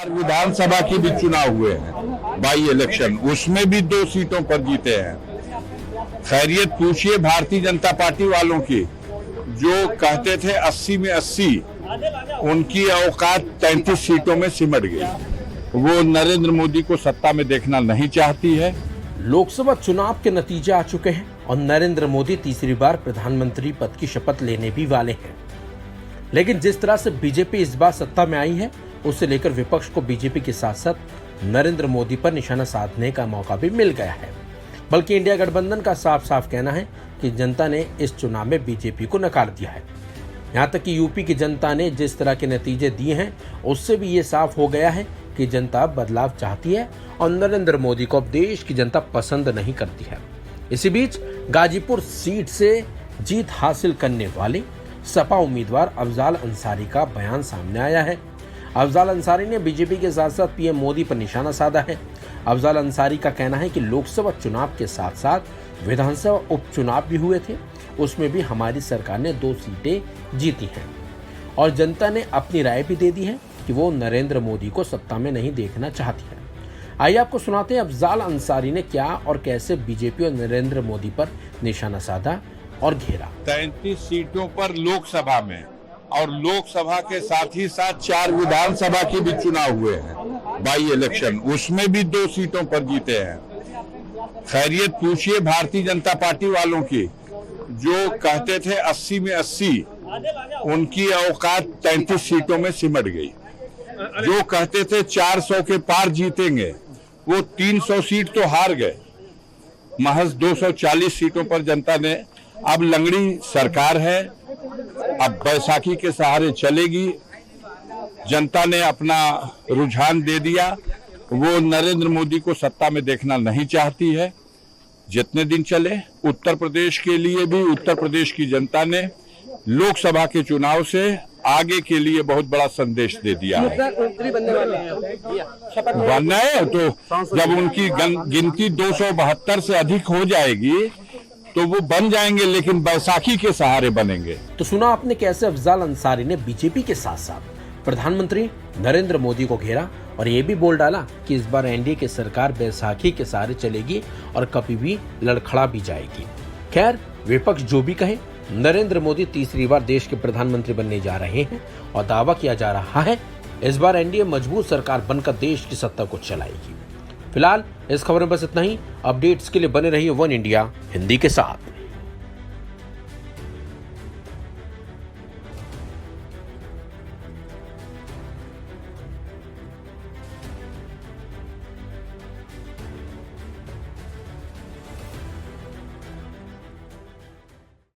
विधानसभा के भी चुनाव हुए हैं, बाई इलेक्शन, उसमें भी 2 सीटों पर जीते हैं। खैरियत पूछिए भारतीय जनता पार्टी वालों की, जो कहते थे 80 में 80, उनकी औकात 33 सीटों में सिमट गई। वो नरेंद्र मोदी को सत्ता में देखना नहीं चाहती है। लोकसभा चुनाव के नतीजे आ चुके हैं और नरेंद्र मोदी तीसरी बार प्रधानमंत्री पद की शपथ लेने भी वाले हैं। लेकिन जिस तरह से बीजेपी इस बार सत्ता में आई है, उसे लेकर विपक्ष को बीजेपी के साथ साथ नरेंद्र मोदी पर निशाना साधने का मौका भी मिल गया है। बल्कि इंडिया गठबंधन का साफ साफ कहना है कि जनता ने इस चुनाव में बीजेपी को नकार दिया है। यहाँ तक कि यूपी की जनता ने जिस तरह के नतीजे दिए हैं, उससे भी ये साफ हो गया है कि जनता बदलाव चाहती है और नरेंद्र मोदी को अब देश की जनता पसंद नहीं करती है। इसी बीच गाजीपुर सीट से जीत हासिल करने वाले सपा उम्मीदवार अफजाल अंसारी का बयान सामने आया है। अफजाल अंसारी ने बीजेपी के साथ साथ पीएम मोदी पर निशाना साधा है। अफजाल अंसारी का कहना है कि लोकसभा चुनाव के साथ साथ विधानसभा उपचुनाव भी हुए थे, उसमें भी हमारी सरकार ने 2 सीटें जीती हैं और जनता ने अपनी राय भी दे दी है कि वो नरेंद्र मोदी को सत्ता में नहीं देखना चाहती है। आइए आपको सुनाते हैं अफजाल अंसारी ने क्या और कैसे बीजेपी और नरेंद्र मोदी पर निशाना साधा और घेरा। 33 सीटों पर लोकसभा में और लोकसभा के साथ ही साथ 4 विधानसभा के भी चुनाव हुए हैं, बाई इलेक्शन, उसमें भी 2 सीटों पर जीते हैं। खैरियत पूछिए भारतीय जनता पार्टी वालों की, जो कहते थे 80 में 80, उनकी औकात 33 सीटों में सिमट गई। जो कहते थे 400 के पार जीतेंगे, वो 300 सीट तो हार गए। महज 240 सीटों पर जनता ने, अब लंगड़ी सरकार है, अब बैसाखी के सहारे चलेगी। जनता ने अपना रुझान दे दिया। वो नरेंद्र मोदी को सत्ता में देखना नहीं चाहती है। जितने दिन चले, उत्तर प्रदेश के लिए भी उत्तर प्रदेश की जनता ने लोकसभा के चुनाव से आगे के लिए बहुत बड़ा संदेश दे दिया है। बनना है तो जब उनकी गिनती 272 से अधिक हो जाएगी तो वो बन जाएंगे, लेकिन बैसाखी के सहारे बनेंगे। तो सुना आपने कैसे अफजाल अंसारी ने बीजेपी के साथ साथ प्रधानमंत्री नरेंद्र मोदी को घेरा और ये भी बोल डाला कि इस बार एनडीए की सरकार बैसाखी के सहारे चलेगी और कभी भी लड़खड़ा भी जाएगी। खैर, विपक्ष जो भी कहे, नरेंद्र मोदी तीसरी बार देश के प्रधानमंत्री बनने जा रहे हैं और दावा किया जा रहा है इस बार एनडीए मजबूत सरकार बनकर देश की सत्ता को चलाएगी। फिलहाल इस खबर में बस इतना ही। अपडेट्स के लिए बने रहिए वन इंडिया हिंदी के साथ।